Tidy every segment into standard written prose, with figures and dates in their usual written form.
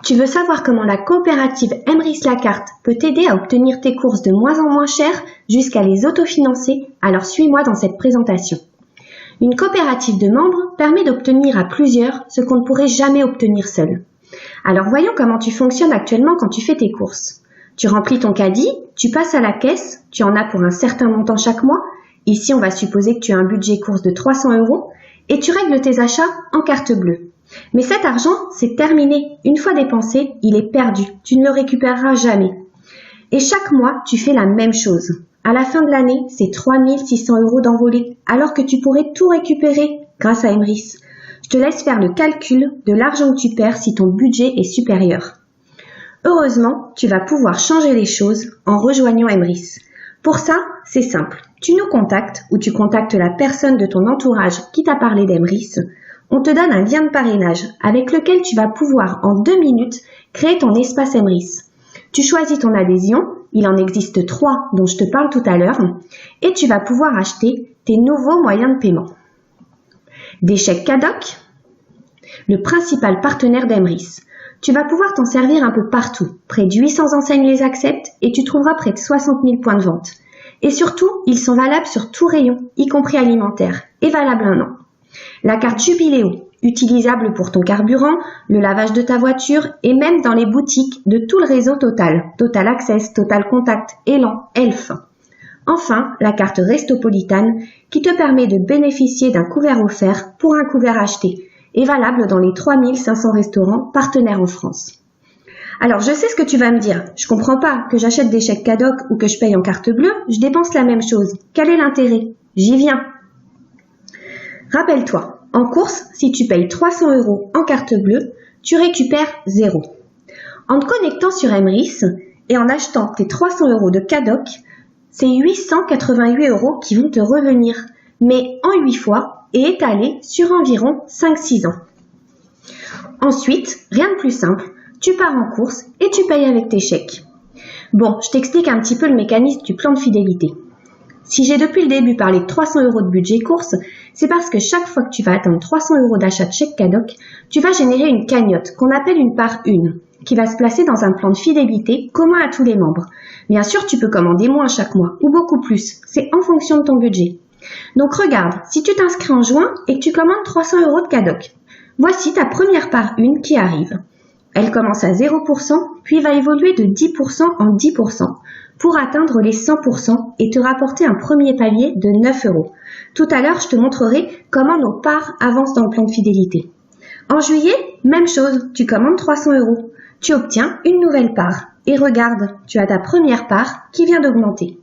Tu veux savoir comment la coopérative Emrys Lacarte peut t'aider à obtenir tes courses de moins en moins chères jusqu'à les autofinancer? Alors suis-moi dans cette présentation. Une coopérative de membres permet d'obtenir à plusieurs ce qu'on ne pourrait jamais obtenir seul. Alors voyons comment tu fonctionnes actuellement quand tu fais tes courses. Tu remplis ton caddie, tu passes à la caisse, tu en as pour un certain montant chaque mois. Ici, on va supposer que tu as un budget course de 300 € et tu règles tes achats en carte bleue. Mais cet argent, c'est terminé. Une fois dépensé, il est perdu. Tu ne le récupéreras jamais. Et chaque mois, tu fais la même chose. À la fin de l'année, c'est 3 600 € d'envolée, alors que tu pourrais tout récupérer grâce à Emrys. Je te laisse faire le calcul de l'argent que tu perds si ton budget est supérieur. Heureusement, tu vas pouvoir changer les choses en rejoignant Emrys. Pour ça, c'est simple. Tu nous contactes ou tu contactes la personne de ton entourage qui t'a parlé d'Emrys. On te donne un lien de parrainage avec lequel tu vas pouvoir en 2 minutes créer ton espace Emrys. Tu choisis ton adhésion, il en existe 3 dont je te parle tout à l'heure, et tu vas pouvoir acheter tes nouveaux moyens de paiement. Des chèques Cadoc, le principal partenaire d'Emrys. Tu vas pouvoir t'en servir un peu partout. Près de 800 enseignes les acceptent et tu trouveras près de 60 000 points de vente. Et surtout, ils sont valables sur tout rayon, y compris alimentaire, et valables 1 an. La carte Jubiléo, utilisable pour ton carburant, le lavage de ta voiture et même dans les boutiques de tout le réseau Total. Total Access, Total Contact, Elan, Elf. Enfin, la carte Restopolitane qui te permet de bénéficier d'un couvert offert pour un couvert acheté et valable dans les 3500 restaurants partenaires en France. Alors, je sais ce que tu vas me dire. Je comprends pas que j'achète des chèques Cadoc ou que je paye en carte bleue, je dépense la même chose. Quel est l'intérêt? J'y viens. Rappelle-toi, en course, si tu payes 300 € en carte bleue, tu récupères 0. En te connectant sur Emrys et en achetant tes 300 € de Cadoc, c'est 888 € qui vont te revenir, mais en 8 fois et étalés sur environ 5-6 ans. Ensuite, rien de plus simple, tu pars en course et tu payes avec tes chèques. Bon, je t'explique un petit peu le mécanisme du plan de fidélité. Si j'ai depuis le début parlé de 300 € de budget course, c'est parce que chaque fois que tu vas atteindre 300 € d'achat de chèque Cadoc, tu vas générer une cagnotte qu'on appelle une part 1, qui va se placer dans un plan de fidélité commun à tous les membres. Bien sûr, tu peux commander moins chaque mois, ou beaucoup plus, c'est en fonction de ton budget. Donc regarde, si tu t'inscris en juin et que tu commandes 300 € de Cadoc, voici ta première part 1 qui arrive. Elle commence à 0%, puis va évoluer de 10% en 10% pour atteindre les 100% et te rapporter un premier palier de 9 €. Tout à l'heure, je te montrerai comment nos parts avancent dans le plan de fidélité. En juillet, même chose, tu commandes 300 €. Tu obtiens une nouvelle part. Et regarde, tu as ta première part qui vient d'augmenter.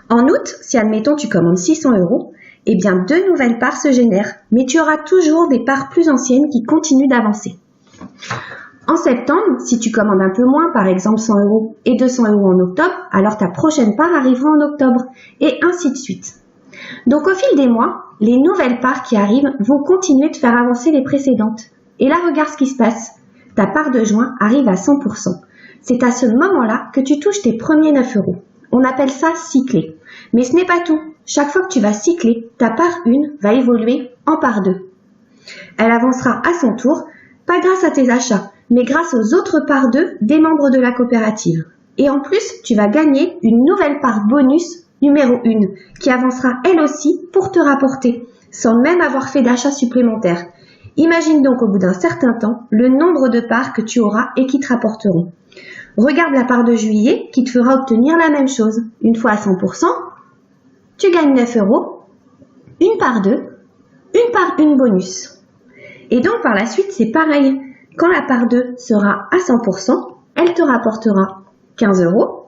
En août, si admettons tu commandes 600 €, eh bien 2 nouvelles parts se génèrent, mais tu auras toujours des parts plus anciennes qui continuent d'avancer. En septembre, si tu commandes un peu moins, par exemple 100 € et 200 € en octobre, alors ta prochaine part arrivera en octobre, et ainsi de suite. Donc au fil des mois, les nouvelles parts qui arrivent vont continuer de faire avancer les précédentes. Et là, regarde ce qui se passe. Ta part de juin arrive à 100%. C'est à ce moment-là que tu touches tes premiers 9 €. On appelle ça cycler. Mais ce n'est pas tout. Chaque fois que tu vas cycler, ta part 1 va évoluer en part 2. Elle avancera à son tour, pas grâce à tes achats, mais grâce aux autres parts 2 des membres de la coopérative. Et en plus, tu vas gagner une nouvelle part bonus numéro 1, qui avancera elle aussi pour te rapporter, sans même avoir fait d'achat supplémentaire. Imagine donc au bout d'un certain temps le nombre de parts que tu auras et qui te rapporteront. Regarde la part de juillet qui te fera obtenir la même chose. Une fois à 100%, tu gagnes 9 €, une part 2, une part 1 bonus. Et donc par la suite, c'est pareil. Quand la part 2 sera à 100%, elle te rapportera 15 €,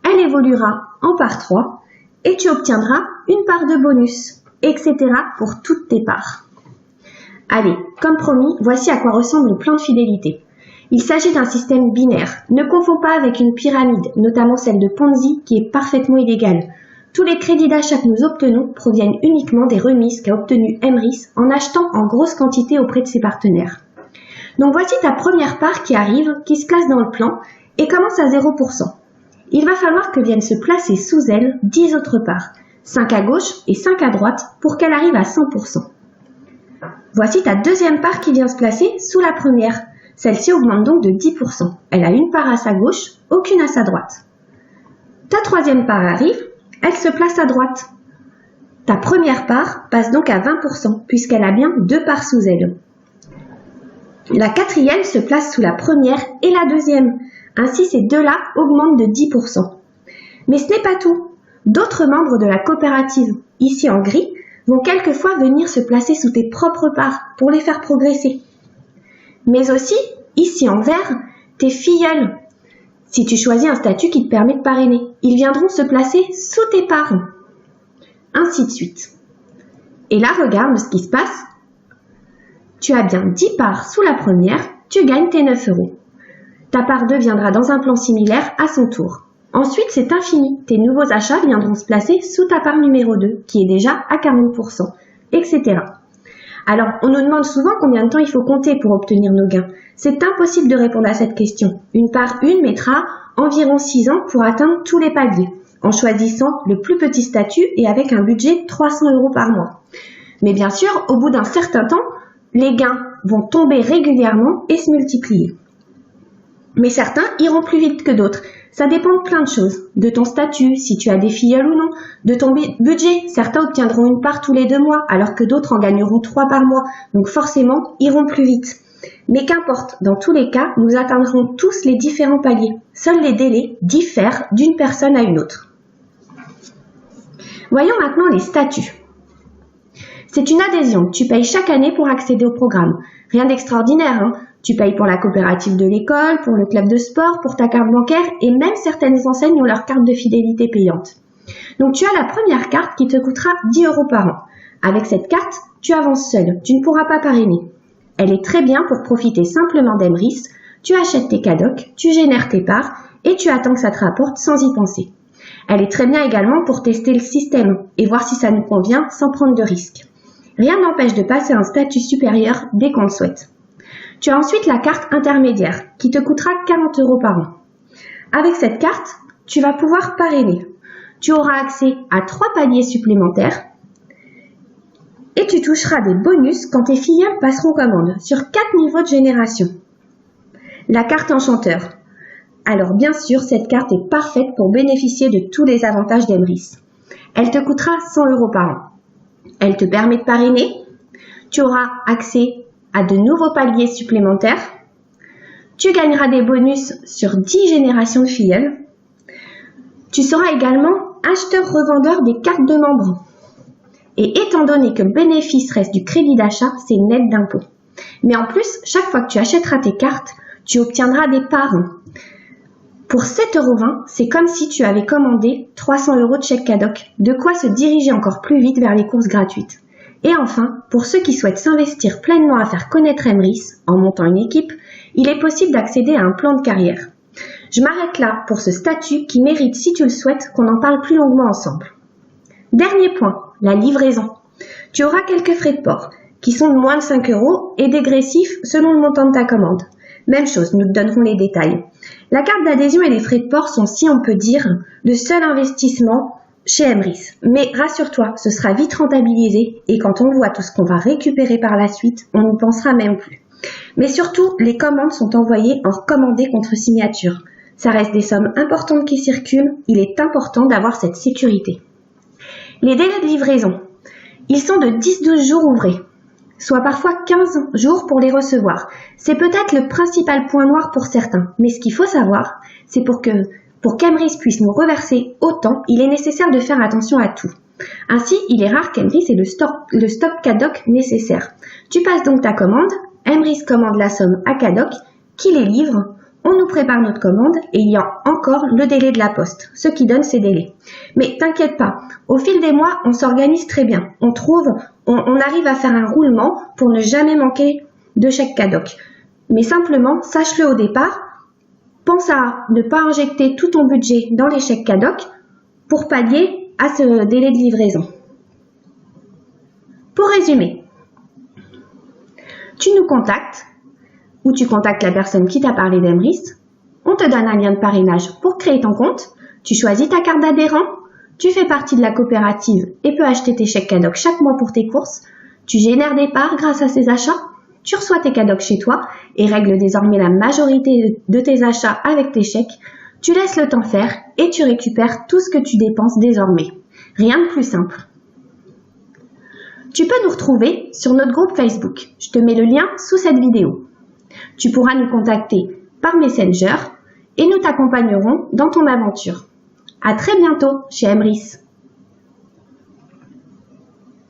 elle évoluera en part 3 et tu obtiendras une part de bonus, etc. pour toutes tes parts. Allez, comme promis, voici à quoi ressemble le plan de fidélité. Il s'agit d'un système binaire. Ne confonds pas avec une pyramide, notamment celle de Ponzi, qui est parfaitement illégale. Tous les crédits d'achat que nous obtenons proviennent uniquement des remises qu'a obtenues Emrys en achetant en grosse quantité auprès de ses partenaires. Donc voici ta première part qui arrive, qui se place dans le plan et commence à 0%. Il va falloir que viennent se placer sous elle 10 autres parts, 5 à gauche et 5 à droite pour qu'elle arrive à 100%. Voici ta deuxième part qui vient se placer sous la première. Celle-ci augmente donc de 10%. Elle a une part à sa gauche, aucune à sa droite. Ta troisième part arrive, elle se place à droite. Ta première part passe donc à 20% puisqu'elle a bien 2 parts sous elle. La quatrième se place sous la première et la deuxième. Ainsi, ces deux-là augmentent de 10%. Mais ce n'est pas tout. D'autres membres de la coopérative, ici en gris, vont quelquefois venir se placer sous tes propres parts pour les faire progresser. Mais aussi, ici en vert, tes filleuls. Si tu choisis un statut qui te permet de parrainer, ils viendront se placer sous tes parts. Ainsi de suite. Et là, regarde ce qui se passe. Tu as bien 10 parts sous la première, tu gagnes tes 9 euros. Ta part 2 viendra dans un plan similaire à son tour. Ensuite, c'est infini. Tes nouveaux achats viendront se placer sous ta part numéro 2, qui est déjà à 40%, etc. Alors, on nous demande souvent combien de temps il faut compter pour obtenir nos gains. C'est impossible de répondre à cette question. Une part 1 mettra environ 6 ans pour atteindre tous les paliers, en choisissant le plus petit statut et avec un budget de 300 euros par mois. Mais bien sûr, au bout d'un certain temps, les gains vont tomber régulièrement et se multiplier. Mais certains iront plus vite que d'autres. Ça dépend de plein de choses. De ton statut, si tu as des filleuls ou non. De ton budget. Certains obtiendront une part tous les 2 mois, alors que d'autres en gagneront 3 par mois. Donc forcément, iront plus vite. Mais qu'importe, dans tous les cas, nous atteindrons tous les différents paliers. Seuls les délais diffèrent d'une personne à une autre. Voyons maintenant les statuts. C'est une adhésion que tu payes chaque année pour accéder au programme. Rien d'extraordinaire, hein. Tu payes pour la coopérative de l'école, pour le club de sport, pour ta carte bancaire et même certaines enseignes ont leur carte de fidélité payante. Donc tu as la première carte qui te coûtera 10 euros par an. Avec cette carte, tu avances seul, tu ne pourras pas parrainer. Elle est très bien pour profiter simplement d'Emrys, tu achètes tes cadocs, tu génères tes parts et tu attends que ça te rapporte sans y penser. Elle est très bien également pour tester le système et voir si ça nous convient sans prendre de risques. Rien n'empêche de passer à un statut supérieur dès qu'on le souhaite. Tu as ensuite la carte intermédiaire qui te coûtera 40 euros par an. Avec cette carte, tu vas pouvoir parrainer. Tu auras accès à 3 paliers supplémentaires et tu toucheras des bonus quand tes filleuls passeront commande sur 4 niveaux de génération. La carte enchanteur. Alors bien sûr, cette carte est parfaite pour bénéficier de tous les avantages d'Emrys. Elle te coûtera 100 euros par an. Elle te permet de parrainer. Tu auras accès à de nouveaux paliers supplémentaires. Tu gagneras des bonus sur 10 générations de filleuls. Tu seras également acheteur-revendeur des cartes de membres. Et étant donné que le bénéfice reste du crédit d'achat, c'est net d'impôt. Mais en plus, chaque fois que tu achèteras tes cartes, tu obtiendras des parts. Pour 7,20 €, c'est comme si tu avais commandé 300 € de chèque cadoc, de quoi se diriger encore plus vite vers les courses gratuites. Et enfin, pour ceux qui souhaitent s'investir pleinement à faire connaître Emrys en montant une équipe, il est possible d'accéder à un plan de carrière. Je m'arrête là pour ce statut qui mérite, si tu le souhaites, qu'on en parle plus longuement ensemble. Dernier point, la livraison. Tu auras quelques frais de port, qui sont de moins de 5 € et dégressifs selon le montant de ta commande. Même chose, nous te donnerons les détails. La carte d'adhésion et les frais de port sont, si on peut dire, le seul investissement chez Emrys. Mais rassure-toi, ce sera vite rentabilisé et quand on voit tout ce qu'on va récupérer par la suite, on n'y pensera même plus. Mais surtout, les commandes sont envoyées en recommandé contre signature. Ça reste des sommes importantes qui circulent, il est important d'avoir cette sécurité. Les délais de livraison, ils sont de 10-12 jours ouvrés, soit parfois 15 jours pour les recevoir. C'est peut-être le principal point noir pour certains, mais ce qu'il faut savoir, c'est pour qu'Emrys puisse nous reverser autant, il est nécessaire de faire attention à tout. Ainsi, il est rare qu'Emrys ait le stock cadoc nécessaire. Tu passes donc ta commande, Emrys commande la somme à cadoc, qui les livre, on nous prépare notre commande et il y a encore le délai de la poste, ce qui donne ces délais. Mais t'inquiète pas, au fil des mois, on s'organise très bien. On arrive à faire un roulement pour ne jamais manquer de chèque cadoc. Mais simplement, sache-le au départ, pense à ne pas injecter tout ton budget dans les chèques cadoc pour pallier à ce délai de livraison. Pour résumer, tu nous contactes ou tu contactes la personne qui t'a parlé d'Emrys, on te donne un lien de parrainage pour créer ton compte, tu choisis ta carte d'adhérent, tu fais partie de la coopérative et peux acheter tes chèques cadoc chaque mois pour tes courses, tu génères des parts grâce à ces achats, tu reçois tes cadocs chez toi et règles désormais la majorité de tes achats avec tes chèques. Tu laisses le temps faire et tu récupères tout ce que tu dépenses désormais. Rien de plus simple. Tu peux nous retrouver sur notre groupe Facebook. Je te mets le lien sous cette vidéo. Tu pourras nous contacter par Messenger et nous t'accompagnerons dans ton aventure. À très bientôt chez Emrys.